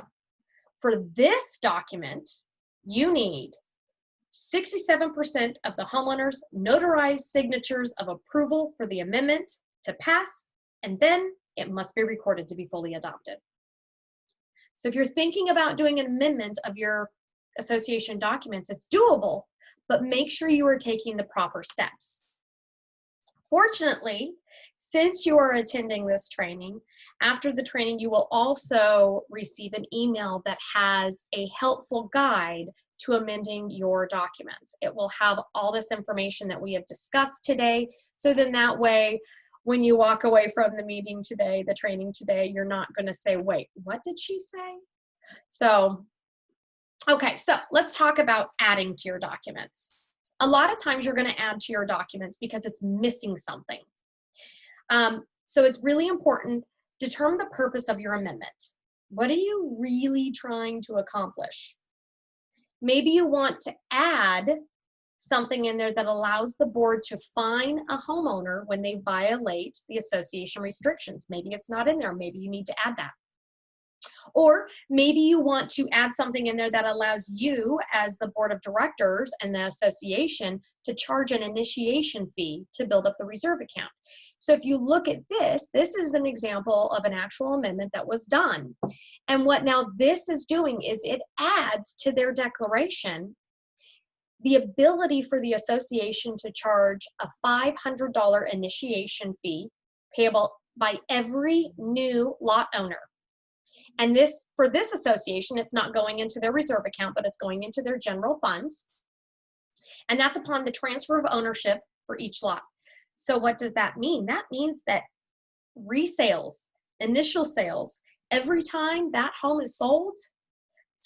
for this document, you need 67% of the homeowners' notarized signatures of approval for the amendment to pass, and then it must be recorded to be fully adopted. So if you're thinking about doing an amendment of your association documents, it's doable, but make sure you are taking the proper steps. Fortunately, since you are attending this training, after the training, you will also receive an email that has a helpful guide to amending your documents. It will have all this information that we have discussed today, so then that way, when you walk away from the meeting today, the training today, you're not going to say, wait, what did she say? So, okay, so let's talk about adding to your documents. A lot of times you're going to add to your documents because it's missing something. So it's really important, determine the purpose of your amendment. What are you really trying to accomplish? Maybe you want to add something in there that allows the board to fine a homeowner when they violate the association restrictions. Maybe it's not in there. Maybe you need to add that. Or maybe you want to add something in there that allows you as the board of directors and the association to charge an initiation fee to build up the reserve account. So if you look at this, this is an example of an actual amendment that was done. And what now this is doing is it adds to their declaration the ability for the association to charge a $500 initiation fee payable by every new lot owner. And this, for this association, it's not going into their reserve account, but it's going into their general funds. And that's upon the transfer of ownership for each lot. So what does that mean? That means that resales, initial sales, every time that home is sold,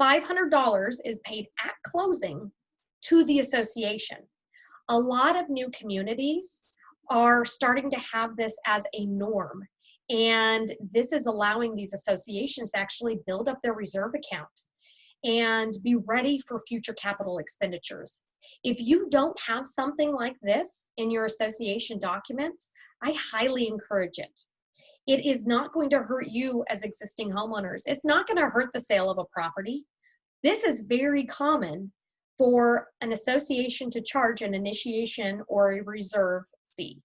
$500 is paid at closing to the association. A lot of new communities are starting to have this as a norm. And this is allowing these associations to actually build up their reserve account and be ready for future capital expenditures. If you don't have something like this in your association documents, I highly encourage it. It is not going to hurt you as existing homeowners. It's not going to hurt the sale of a property. This is very common for an association to charge an initiation or a reserve fee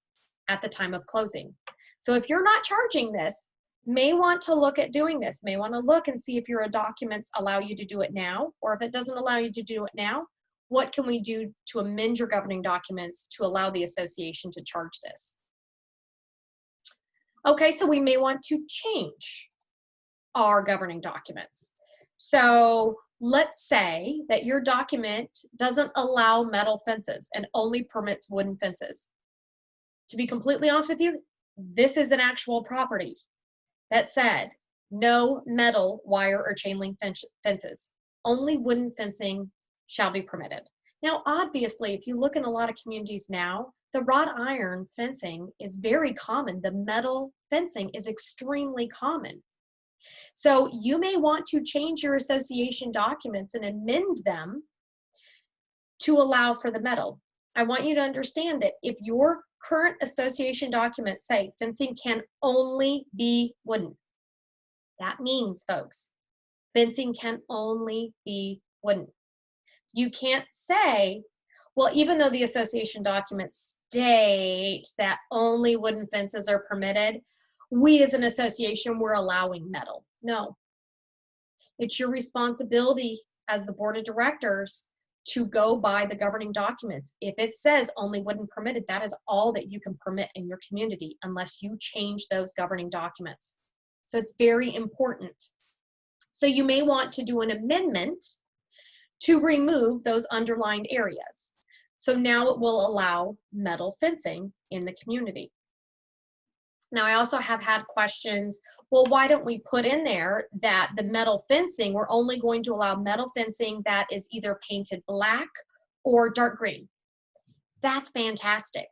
at the time of closing. So if you're not charging this, may want to look at doing this, may want to look and see if your documents allow you to do it now, or if it doesn't allow you to do it now, what can we do to amend your governing documents to allow the association to charge this? Okay, so we may want to change our governing documents. So let's say that your document doesn't allow metal fences and only permits wooden fences. To be completely honest with you, this is an actual property that said no metal, wire, or chain link fences. Only wooden fencing shall be permitted. Now, obviously, if you look in a lot of communities now, the wrought iron fencing is very common. The metal fencing is extremely common. So you may want to change your association documents and amend them to allow for the metal. I want you to understand that if your current association documents say fencing can only be wooden, that means, folks, fencing can only be wooden. You can't say, well, even though the association documents state that only wooden fences are permitted, we as an association, we're allowing metal. No. It's your responsibility as the board of directors to go by the governing documents. If it says only wooden permitted, that is all that you can permit in your community unless you change those governing documents. So it's very important. So you may want to do an amendment to remove those underlined areas. So now it will allow metal fencing in the community. Now, I also have had questions, well, why don't we put in there that the metal fencing, we're only going to allow metal fencing that is either painted black or dark green. That's fantastic,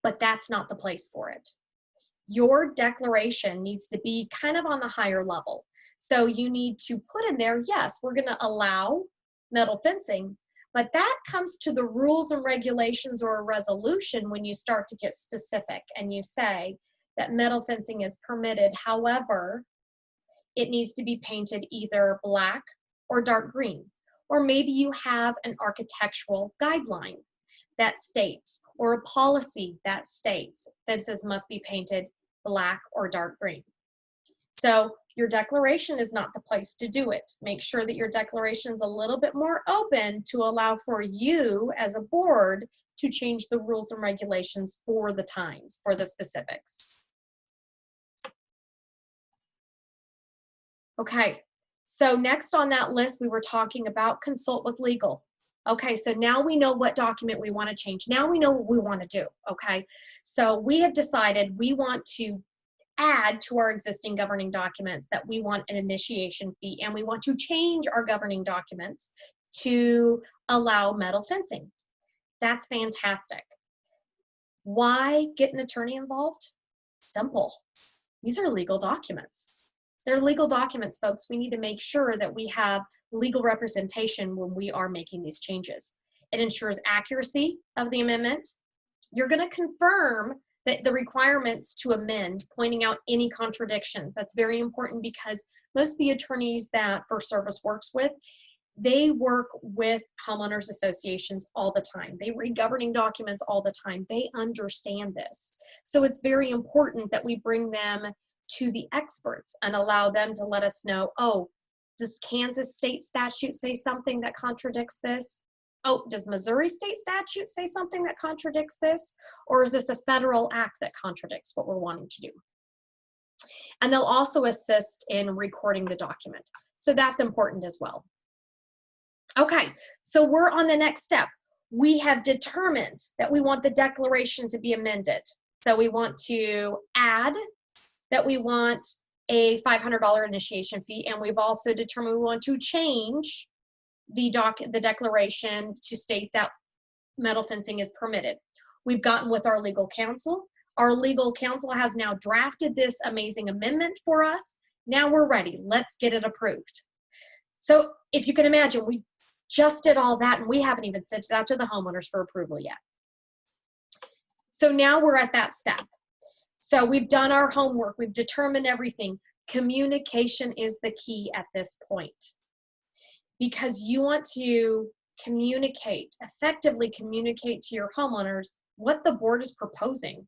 but that's not the place for it. your declaration needs to be kind of on the higher level. So you need to put in there, yes, we're going to allow metal fencing, but that comes to the rules and regulations or a resolution when you start to get specific and you say that metal fencing is permitted. However, it needs to be painted either black or dark green. Or maybe you have an architectural guideline that states, or a policy that states fences must be painted black or dark green. So your declaration is not the place to do it. Make sure that your declaration is a little bit more open to allow for you as a board to change the rules and regulations for the times, for the specifics. Okay, so next on that list, we were talking about consult with legal. Okay, so now we know what document we want to change. Now we know what we want to do, okay? So we have decided we want to add to our existing governing documents that we want an initiation fee, and we want to change our governing documents to allow metal fencing. That's fantastic. Why get an attorney involved? Simple. These are legal documents. They're legal documents, folks. We need to make sure that we have legal representation when we are making these changes. It ensures accuracy of the amendment. You're going to confirm that the requirements to amend, pointing out any contradictions. That's very important because most of the attorneys that FirstService works with, they work with homeowners associations all the time. They read governing documents all the time. They understand this. So it's very important that we bring them to the experts and allow them to let us know, oh, does Kansas state statute say something that contradicts this? Oh, does Missouri state statute say something that contradicts this? Or is this a federal act that contradicts what we're wanting to do? And they'll also assist in recording the document. So that's important as well. Okay, so we're on the next step. We have determined that we want the declaration to be amended. So we want to add that we want a $500 initiation fee, and we've also determined we want to change the declaration to state that metal fencing is permitted. We've gotten with our legal counsel. Our legal counsel has now drafted this amazing amendment for us. Now we're ready. Let's get it approved. So if you can imagine, we just did all that and we haven't even sent it out to the homeowners for approval yet. So now we're at that step. So we've done our homework. We've determined everything. Communication is the key at this point, because you want to communicate, effectively communicate to your homeowners what the board is proposing.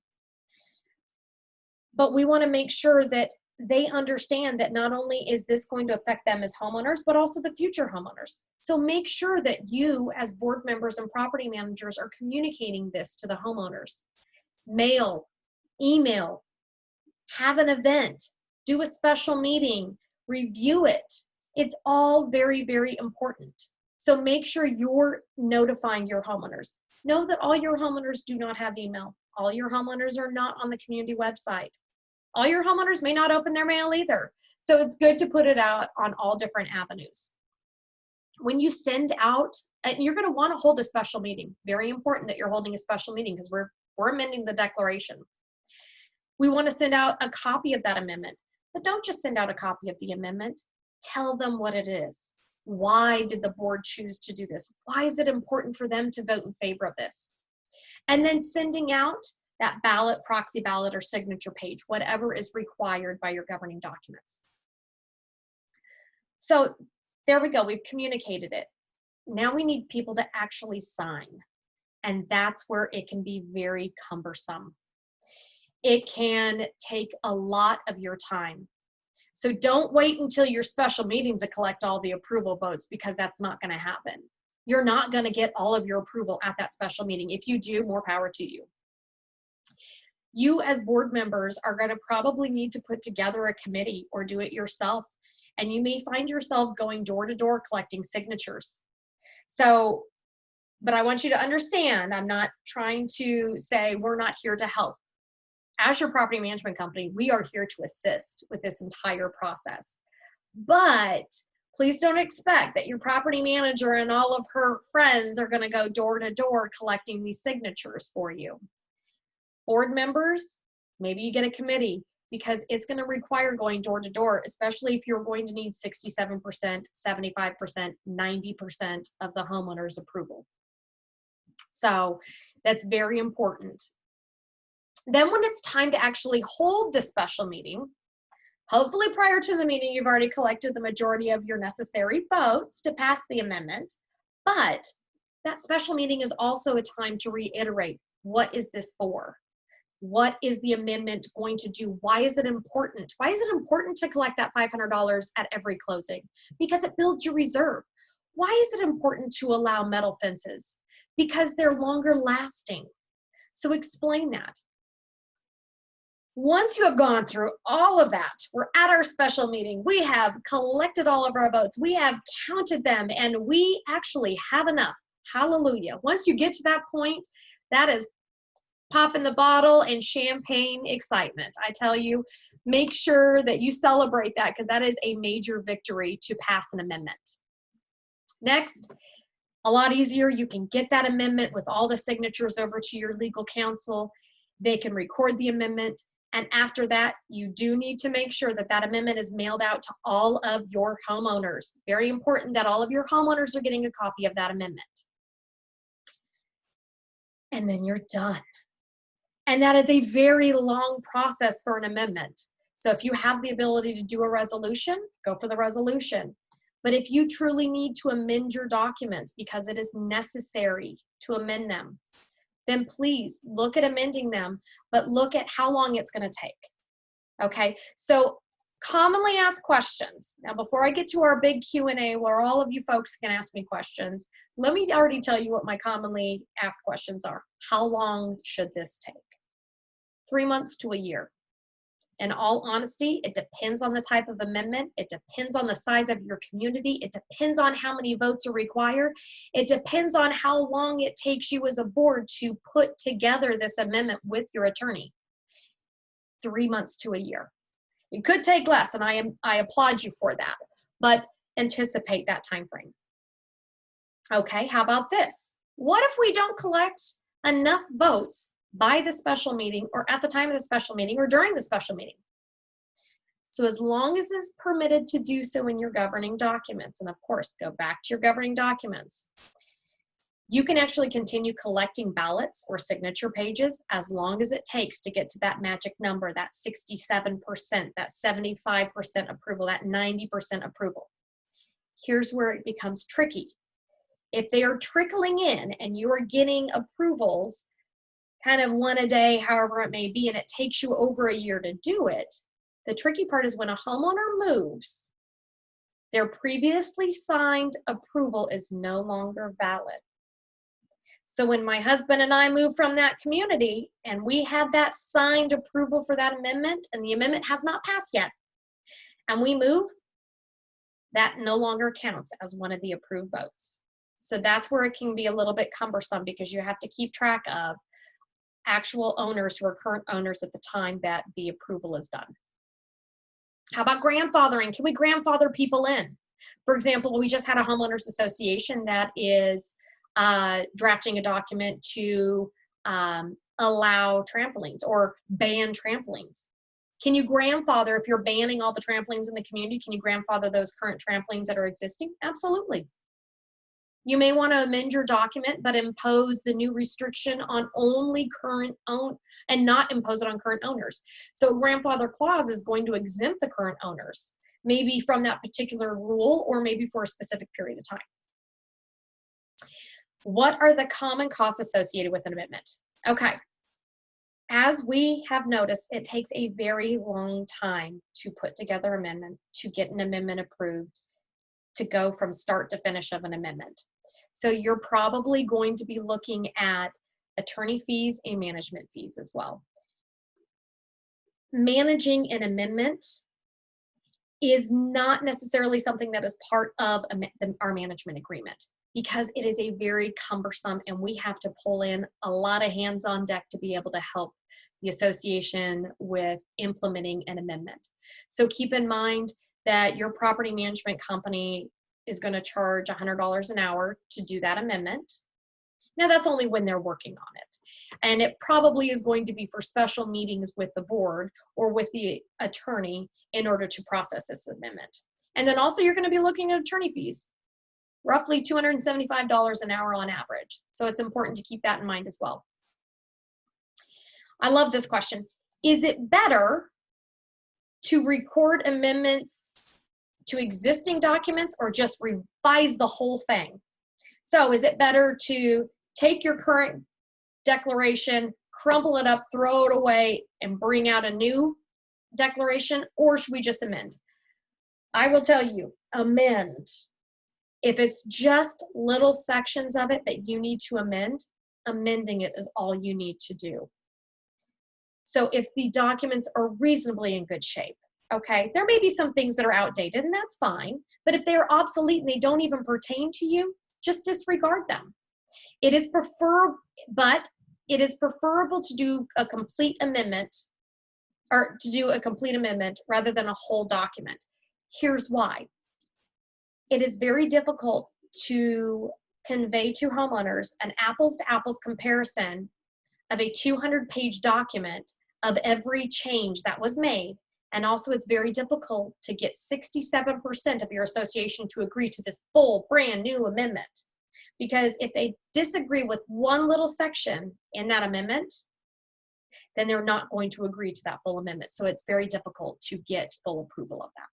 But we want to make sure that they understand that not only is this going to affect them as homeowners, but also the future homeowners. So make sure that you as board members and property managers are communicating this to the homeowners. Mail, email, have an event, do a special meeting, review it. It's all very, very important. So make sure you're notifying your homeowners. Know that all your homeowners do not have email. All your homeowners are not on the community website. All your homeowners may not open their mail either. So it's good to put it out on all different avenues. When you send out, and you're going to want to hold a special meeting. Very important that you're holding a special meeting because we're amending the declaration. We want to send out a copy of that amendment, but don't just send out a copy of the amendment. Tell them what it is. Why did the board choose to do this? Why is it important for them to vote in favor of this? And then sending out that ballot, proxy ballot, or signature page, whatever is required by your governing documents. So there we go, we've communicated it. Now we need people to actually sign, and that's where it can be very cumbersome. It can take a lot of your time. So don't wait until your special meeting to collect all the approval votes, because that's not going to happen. You're not going to get all of your approval at that special meeting. If you do, more power to you. You as board members are going to probably need to put together a committee or do it yourself. And you may find yourselves going door to door collecting signatures. So, but I want you to understand, I'm not trying to say we're not here to help. As your property management company, we are here to assist with this entire process. But please don't expect that your property manager and all of her friends are going to go door to door collecting these signatures for you. Board members, Maybe you get a committee, because it's going to require going door to door, especially if you're going to need 67%, 75%, 90% of the homeowner's approval. So that's very important. Then when it's time to actually hold the special meeting, hopefully prior to the meeting, you've already collected the majority of your necessary votes to pass the amendment, but that special meeting is also a time to reiterate, what is this for? What is the amendment going to do? Why is it important? Why is it important to collect that $500 at every closing? Because it builds your reserve. Why is it important to allow metal fences? Because they're longer lasting. So explain that. Once you have gone through all of that, we're at our special meeting. We have collected all of our votes. We have counted them, and we actually have enough. Hallelujah. Once you get to that point, that is pop in the bottle and champagne excitement. I tell you, make sure that you celebrate that, because that is a major victory to pass an amendment. Next, a lot easier, you can get that amendment with all the signatures over to your legal counsel. They can record the amendment. And after that, you do need to make sure that that amendment is mailed out to all of your homeowners. Very important that all of your homeowners are getting a copy of that amendment. And then you're done. And that is a very long process for an amendment. So if you have the ability to do a resolution, go for the resolution. But if you truly need to amend your documents because it is necessary to amend them, then please look at amending them, but look at how long it's going to take. Okay, so commonly asked questions. Now, before I get to our big Q&A where all of you folks can ask me questions, let me already tell you what my commonly asked questions are. How long should this take? 3 months to a year. In all honesty, it depends on the type of amendment. It depends on the size of your community. It depends on how many votes are required. It depends on how long it takes you as a board to put together this amendment with your attorney. 3 months to a year. It could take less, and I applaud you for that, but anticipate that time frame. Okay, how about this? What if we don't collect enough votes by the special meeting, or at the time of the special meeting, or during the special meeting? So as long as it's permitted to do so in your governing documents, and of course, go back to your governing documents, you can actually continue collecting ballots or signature pages as long as it takes to get to that magic number, that 67%, that 75% approval, that 90% approval. Here's where it becomes tricky. If they are trickling in and you are getting approvals kind of one a day, however it may be, and it takes you over a year to do it, the tricky part is when a homeowner moves, their previously signed approval is no longer valid. So when my husband and I moved from that community and we had that signed approval for that amendment and the amendment has not passed yet, and we move, that no longer counts as one of the approved votes. So that's where it can be a little bit cumbersome, because you have to keep track of actual owners who are current owners at the time that the approval is done. How about grandfathering? Can we grandfather people in? For example, we just had a homeowners association that is drafting a document to allow trampolines or ban trampolines. Can you grandfather, if you're banning all the trampolines in the community, can you grandfather those current trampolines that are existing? Absolutely. You may want to amend your document, but impose the new restriction on only current own and not impose it on current owners. So a grandfather clause is going to exempt the current owners, maybe from that particular rule or maybe for a specific period of time. What are the common costs associated with an amendment? Okay. As we have noticed, it takes a very long time to put together an amendment, to get an amendment approved, to go from start to finish of an amendment. So you're probably going to be looking at attorney fees and management fees as well. Managing an amendment is not necessarily something that is part of our management agreement, because it is a very cumbersome, and we have to pull in a lot of hands on deck to be able to help the association with implementing an amendment. So keep in mind that your property management company is going to charge $100 an hour to do that amendment. Now that's only when they're working on it. And it probably is going to be for special meetings with the board or with the attorney in order to process this amendment. And then also you're going to be looking at attorney fees, roughly $275 an hour on average. So it's important to keep that in mind as well. I love this question. Is it better to record amendments to existing documents or just revise the whole thing? So is it better to take your current declaration, crumple it up, throw it away, and bring out a new declaration, or should we just amend? I will tell you, amend. If it's just little sections of it that you need to amend, amending it is all you need to do. So if the documents are reasonably in good shape, okay, there may be some things that are outdated, and that's fine, but if they're obsolete and they don't even pertain to you, just disregard them. It is preferable to do a complete amendment rather than a whole document. Here's why. It is very difficult to convey to homeowners an apples to apples comparison of a 200-page document of every change that was made. And also it's very difficult to get 67% of your association to agree to this full brand new amendment. Because if they disagree with one little section in that amendment, then they're not going to agree to that full amendment. So it's very difficult to get full approval of that.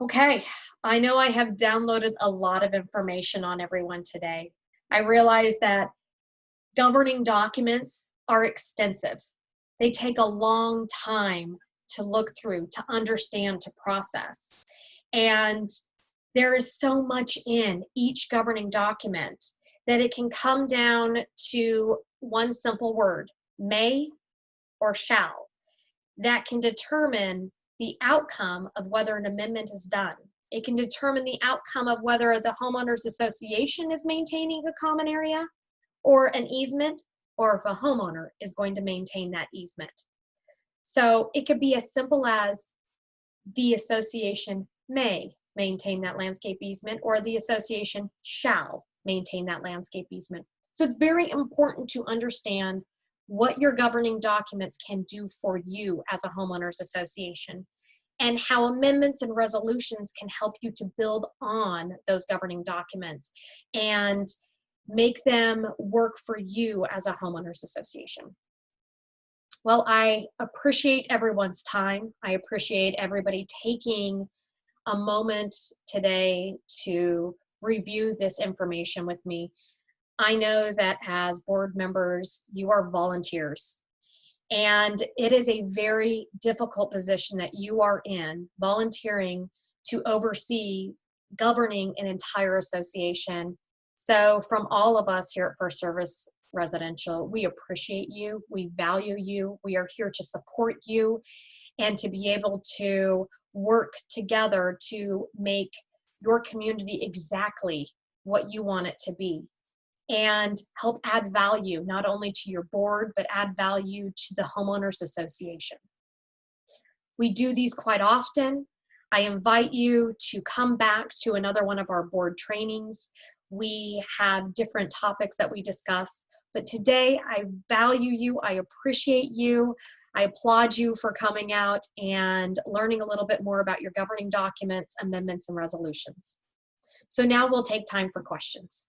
Okay, I know I have downloaded a lot of information on everyone today. I realize that governing documents are extensive. They take a long time to look through, to understand, to process. And there is so much in each governing document that it can come down to one simple word, may or shall, that can determine the outcome of whether an amendment is done. It can determine the outcome of whether the homeowners association is maintaining a common area or an easement, or if a homeowner is going to maintain that easement. So it could be as simple as the association may maintain that landscape easement, or the association shall maintain that landscape easement. So it's very important to understand what your governing documents can do for you as a homeowners association, and how amendments and resolutions can help you to build on those governing documents and make them work for you as a homeowners association. Well, I appreciate everyone's time. I appreciate everybody taking a moment today to review this information with me. I know that as board members, you are volunteers, and it is a very difficult position that you are in, volunteering to oversee governing an entire association. So from all of us here at FirstService Residential, we appreciate you, we value you, we are here to support you, and to be able to work together to make your community exactly what you want it to be, and help add value not only to your board, but add value to the homeowners association. We do these quite often. I invite you to come back to another one of our board trainings. We have different topics that we discuss, but today I value you, I appreciate you, I applaud you for coming out and learning a little bit more about your governing documents, amendments, and resolutions. So now we'll take time for questions.